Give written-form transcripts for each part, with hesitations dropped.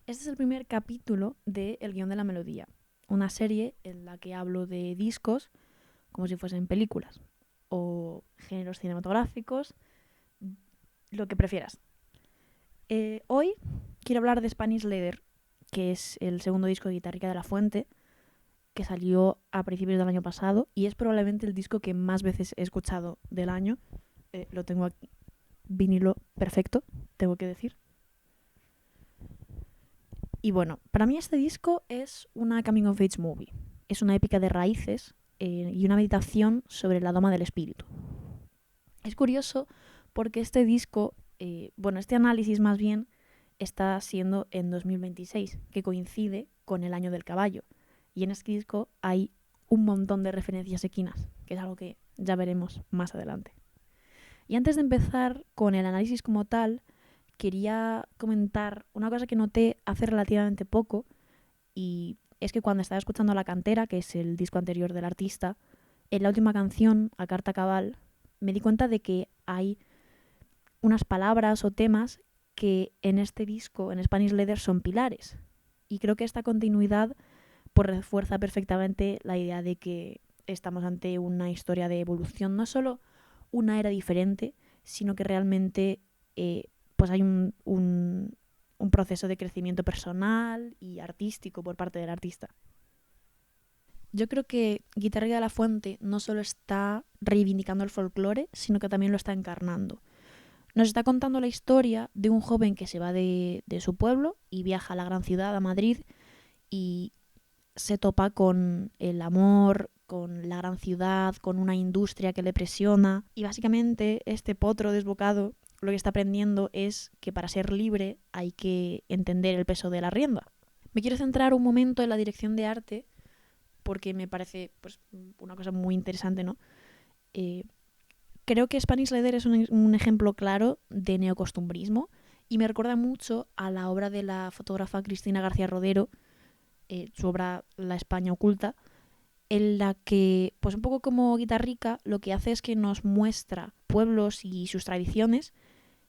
Este es el primer capítulo de El guión de la melodía, una serie en la que hablo de discos como si fuesen películas o géneros cinematográficos, lo que prefieras. Hoy quiero hablar de Spanish Leather, que es el segundo disco de Guitarrica de la Fuente, que salió a principios del año pasado y es probablemente el disco que más veces he escuchado del año. Lo tengo aquí, vinilo perfecto, tengo que decir. Y bueno, para mí este disco es una coming of age movie. Es una épica de raíces y una meditación sobre la doma del espíritu. Es curioso porque este disco, este análisis más bien está siendo en 2026, que coincide con el año del caballo. Y en este disco hay un montón de referencias equinas, que es algo que ya veremos más adelante. Y antes de empezar con el análisis como tal, quería comentar una cosa que noté hace relativamente poco, y es que cuando estaba escuchando La Cantera, que es el disco anterior del artista, en la última canción, A Carta Cabal, me di cuenta de que hay unas palabras o temas que en este disco, en Spanish Leather, son pilares. Y creo que esta continuidad pues refuerza perfectamente la idea de que estamos ante una historia de evolución, no solo una era diferente, sino que realmente pues hay un proceso de crecimiento personal y artístico por parte del artista. Yo creo que Guitarra de la Fuente no solo está reivindicando el folclore, sino que también lo está encarnando. Nos está contando la historia de un joven que se va de su pueblo y viaja a la gran ciudad, a Madrid, y se topa con el amor, con la gran ciudad, con una industria que le presiona. Y básicamente este potro desbocado lo que está aprendiendo es que para ser libre hay que entender el peso de la rienda. Me quiero centrar un momento en la dirección de arte porque me parece pues, una cosa muy interesante, ¿no? Eh, Creo que Spanish Leather es un ejemplo claro de neocostumbrismo y me recuerda mucho a la obra de la fotógrafa Cristina García Rodero, su obra La España oculta, en la que, pues un poco como Guitarrica, lo que hace es que nos muestra pueblos y sus tradiciones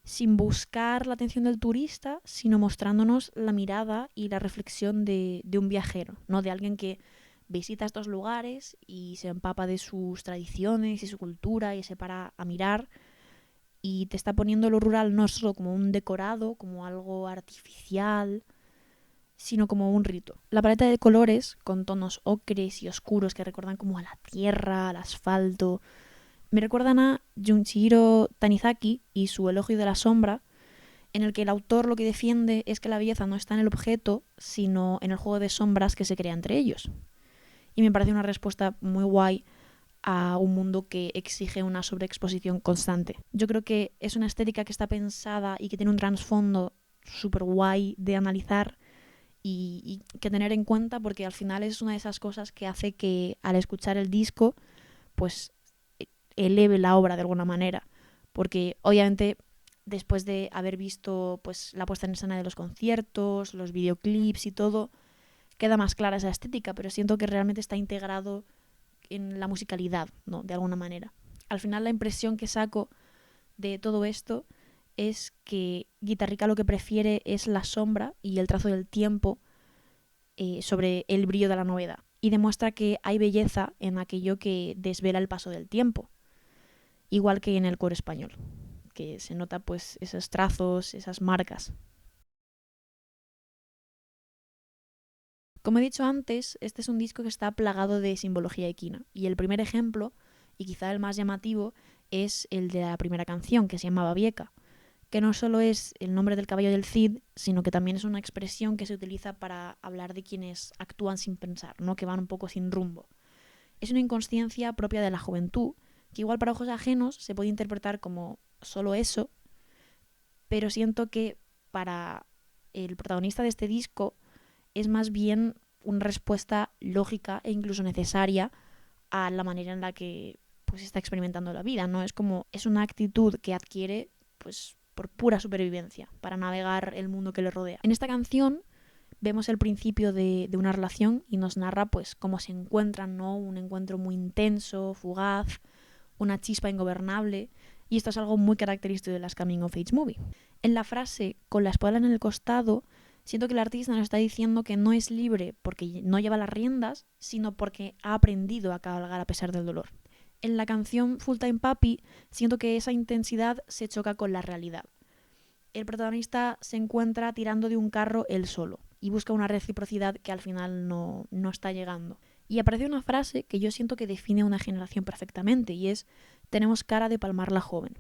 sin buscar la atención del turista, sino mostrándonos la mirada y la reflexión de un viajero, ¿no? De alguien que visita estos lugares y se empapa de sus tradiciones y su cultura y se para a mirar y te está poniendo lo rural no solo como un decorado, como algo artificial, sino como un rito. La paleta de colores, con tonos ocres y oscuros que recuerdan como a la tierra, al asfalto, me recuerdan a Junichiro Tanizaki y su Elogio de la Sombra, en el que el autor lo que defiende es que la belleza no está en el objeto, sino en el juego de sombras que se crea entre ellos. Y me parece una respuesta muy guay a un mundo que exige una sobreexposición constante. Yo creo que es una estética que está pensada y que tiene un trasfondo súper guay de analizar y que tener en cuenta porque al final es una de esas cosas que hace que al escuchar el disco pues eleve la obra de alguna manera. Porque obviamente después de haber visto pues la puesta en escena de los conciertos, los videoclips y todo, queda más clara esa estética, pero siento que realmente está integrado en la musicalidad, ¿no? De alguna manera. Al final la impresión que saco de todo esto es que Guitarrica lo que prefiere es la sombra y el trazo del tiempo sobre el brillo de la novedad y demuestra que hay belleza en aquello que desvela el paso del tiempo, igual que en el coro español, que se nota pues esos trazos, esas marcas. Como he dicho antes, este es un disco que está plagado de simbología equina y el primer ejemplo, y quizá el más llamativo, es el de la primera canción, que se llama Babieca, que no solo es el nombre del caballo del Cid, sino que también es una expresión que se utiliza para hablar de quienes actúan sin pensar, ¿no? Que van un poco sin rumbo. Es una inconsciencia propia de la juventud, que igual para ojos ajenos se puede interpretar como solo eso, pero siento que para el protagonista de este disco es más bien una respuesta lógica e incluso necesaria a la manera en la que pues está experimentando la vida, ¿no? Es una actitud que adquiere pues por pura supervivencia para navegar el mundo que le rodea. En esta canción vemos el principio de una relación y nos narra pues cómo se encuentran, ¿no? Un encuentro muy intenso, fugaz, una chispa ingobernable, y esto es algo muy característico de las Coming of Age Movie. En la frase con la espalda en el costado Siento que el artista nos está diciendo que no es libre porque no lleva las riendas, sino porque ha aprendido a cabalgar a pesar del dolor. En la canción Full Time Papi siento que esa intensidad se choca con la realidad. El protagonista se encuentra tirando de un carro él solo y busca una reciprocidad que al final no está llegando. Y aparece una frase que yo siento que define a una generación perfectamente y es: tenemos cara de palmarla joven.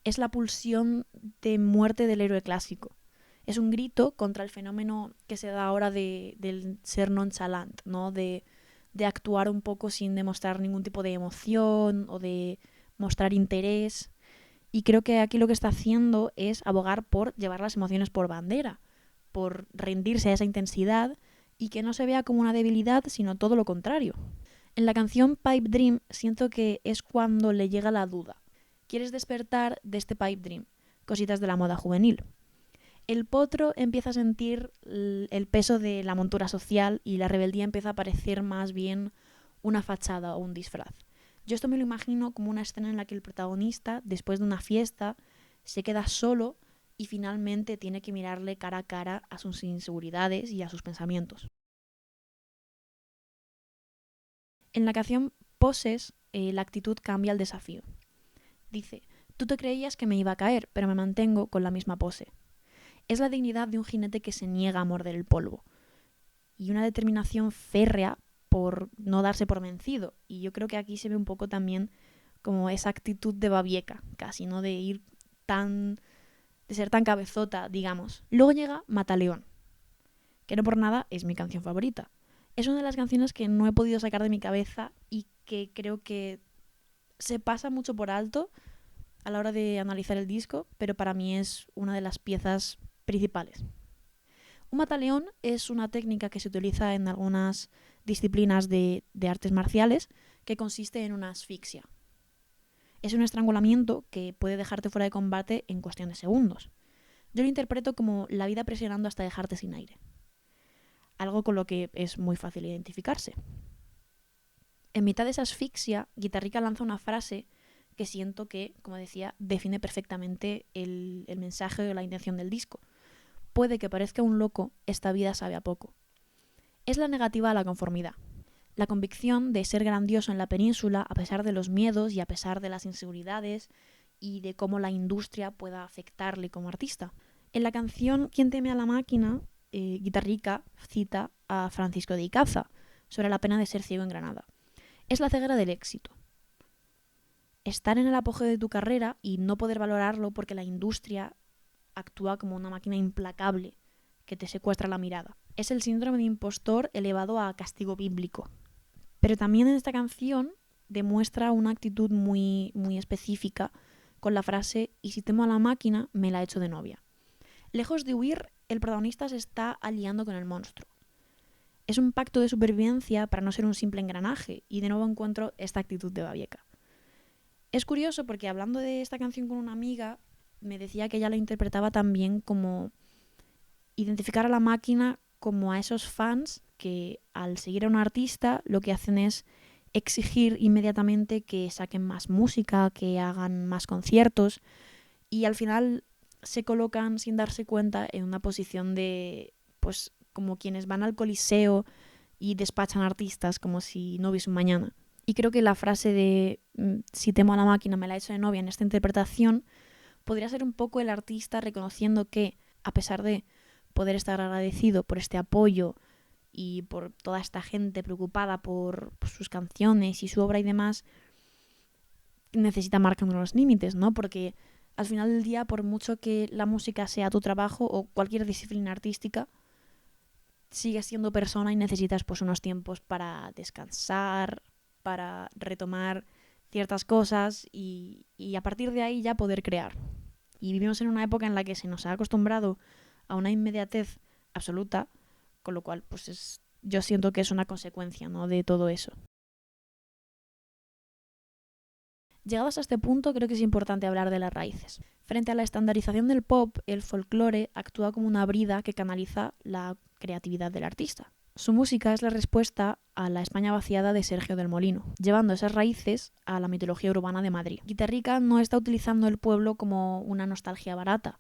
Es la pulsión de muerte del héroe clásico. Es un grito contra el fenómeno que se da ahora del ser nonchalant, ¿no? De actuar un poco sin demostrar ningún tipo de emoción o de mostrar interés. Y creo que aquí lo que está haciendo es abogar por llevar las emociones por bandera, por rendirse a esa intensidad y que no se vea como una debilidad, sino todo lo contrario. En la canción Pipe Dream siento que es cuando le llega la duda. Quieres despertar de este Pipe Dream, cositas de la moda juvenil. El potro empieza a sentir el peso de la montura social y la rebeldía empieza a parecer más bien una fachada o un disfraz. Yo esto me lo imagino como una escena en la que el protagonista, después de una fiesta, se queda solo y finalmente tiene que mirarle cara a cara a sus inseguridades y a sus pensamientos. En la canción Poses, la actitud cambia al desafío. Dice: tú te creías que me iba a caer, pero me mantengo con la misma pose. Es la dignidad de un jinete que se niega a morder el polvo y una determinación férrea por no darse por vencido. Y yo creo que aquí se ve un poco también como esa actitud de Babieca, casi, ¿no? De ser tan cabezota, digamos. Luego llega Mataleón, que no por nada es mi canción favorita. Es una de las canciones que no he podido sacar de mi cabeza y que creo que se pasa mucho por alto a la hora de analizar el disco, pero para mí es una de las piezas principales. Un mataleón es una técnica que se utiliza en algunas disciplinas de artes marciales que consiste en una asfixia. Es un estrangulamiento que puede dejarte fuera de combate en cuestión de segundos. Yo lo interpreto como la vida presionando hasta dejarte sin aire. Algo con lo que es muy fácil identificarse. En mitad de esa asfixia, Guitarrica lanza una frase que siento que, como decía, define perfectamente el mensaje o la intención del disco. Puede que parezca un loco, esta vida sabe a poco. Es la negativa a la conformidad. La convicción de ser grandioso en la península a pesar de los miedos y a pesar de las inseguridades y de cómo la industria pueda afectarle como artista. En la canción Quien teme a la máquina, Guitarrica cita a Francisco de Icaza sobre la pena de ser ciego en Granada. Es la ceguera del éxito. Estar en el apogeo de tu carrera y no poder valorarlo porque la industria actúa como una máquina implacable que te secuestra la mirada. Es el síndrome de impostor elevado a castigo bíblico. Pero también en esta canción demuestra una actitud muy, muy específica con la frase: y si temo a la máquina, me la echo de novia. Lejos de huir, el protagonista se está aliando con el monstruo. Es un pacto de supervivencia para no ser un simple engranaje, y de nuevo encuentro esta actitud de Babieca. Es curioso porque hablando de esta canción con una amiga, me decía que ella la interpretaba también como identificar a la máquina como a esos fans que al seguir a un artista lo que hacen es exigir inmediatamente que saquen más música, que hagan más conciertos y al final se colocan sin darse cuenta en una posición de, pues, como quienes van al Coliseo y despachan artistas como si no hubiese un mañana. Y creo que la frase de si temo a la máquina me la echo de novia en esta interpretación podría ser un poco el artista reconociendo que, a pesar de poder estar agradecido por este apoyo y por toda esta gente preocupada por sus canciones y su obra y demás, necesita marcar unos límites, ¿no? Porque al final del día, por mucho que la música sea tu trabajo o cualquier disciplina artística, sigues siendo persona y necesitas pues unos tiempos para descansar, para retomar ciertas cosas y a partir de ahí ya poder crear. Y vivimos en una época en la que se nos ha acostumbrado a una inmediatez absoluta, con lo cual pues yo siento que es una consecuencia, ¿no?, de todo eso. Llegados a este punto, creo que es importante hablar de las raíces. Frente a la estandarización del pop, el folclore actúa como una brida que canaliza la creatividad del artista. Su música es la respuesta a la España vaciada de Sergio del Molino, llevando esas raíces a la mitología urbana de Madrid. Guitarrica no está utilizando el pueblo como una nostalgia barata,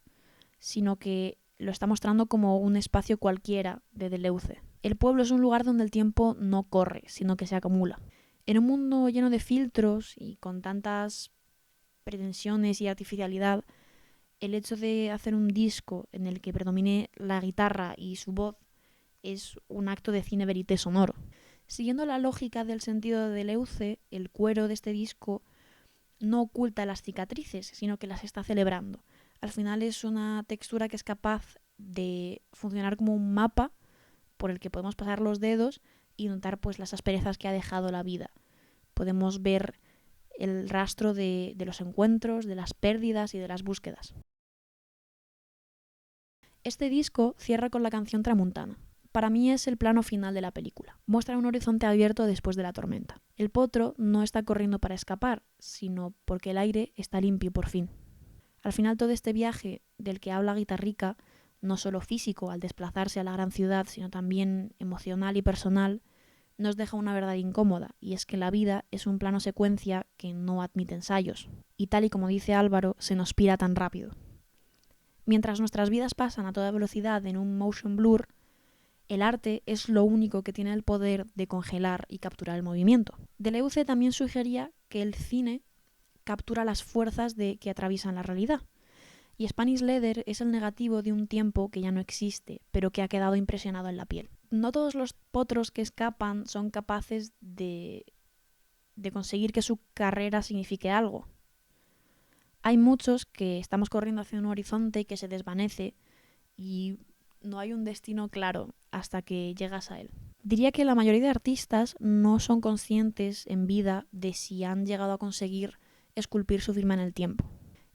sino que lo está mostrando como un espacio cualquiera de Deleuze. El pueblo es un lugar donde el tiempo no corre, sino que se acumula. En un mundo lleno de filtros y con tantas pretensiones y artificialidad, el hecho de hacer un disco en el que predomine la guitarra y su voz es un acto de cine verité sonoro. Siguiendo la lógica del sentido de Deleuze, el cuero de este disco no oculta las cicatrices, sino que las está celebrando. Al final es una textura que es capaz de funcionar como un mapa por el que podemos pasar los dedos y notar pues las asperezas que ha dejado la vida. Podemos ver el rastro de los encuentros, de las pérdidas y de las búsquedas. Este disco cierra con la canción Tramuntana. Para mí es el plano final de la película. Muestra un horizonte abierto después de la tormenta. El potro no está corriendo para escapar, sino porque el aire está limpio por fin. Al final todo este viaje del que habla Guitarrica, no solo físico al desplazarse a la gran ciudad, sino también emocional y personal, nos deja una verdad incómoda, y es que la vida es un plano secuencia que no admite ensayos. Y tal y como dice Álvaro, se nos pira tan rápido. Mientras nuestras vidas pasan a toda velocidad en un motion blur, el arte es lo único que tiene el poder de congelar y capturar el movimiento. Deleuze también sugería que el cine captura las fuerzas que atraviesan la realidad. Y Spanish Leather es el negativo de un tiempo que ya no existe, pero que ha quedado impresionado en la piel. No todos los potros que escapan son capaces de conseguir que su carrera signifique algo. Hay muchos que estamos corriendo hacia un horizonte que se desvanece y no hay un destino claro hasta que llegas a él. Diría que la mayoría de artistas no son conscientes en vida de si han llegado a conseguir esculpir su firma en el tiempo.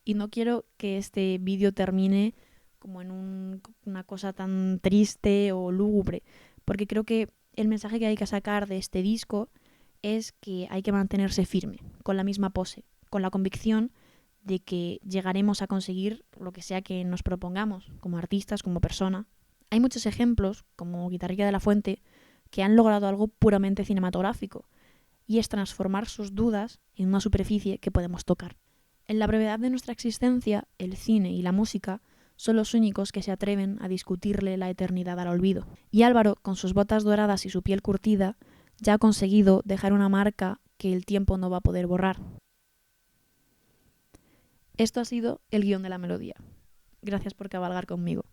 Y no quiero que este vídeo termine como en una cosa tan triste o lúgubre, porque creo que el mensaje que hay que sacar de este disco es que hay que mantenerse firme, con la misma pose, con la convicción de que llegaremos a conseguir lo que sea que nos propongamos, como artistas, como persona. Hay muchos ejemplos, como Guitarrica de la Fuente, que han logrado algo puramente cinematográfico, y es transformar sus dudas en una superficie que podemos tocar. En la brevedad de nuestra existencia, el cine y la música son los únicos que se atreven a discutirle la eternidad al olvido. Y Álvaro, con sus botas doradas y su piel curtida, ya ha conseguido dejar una marca que el tiempo no va a poder borrar. Esto ha sido el guión de la melodía. Gracias por cabalgar conmigo.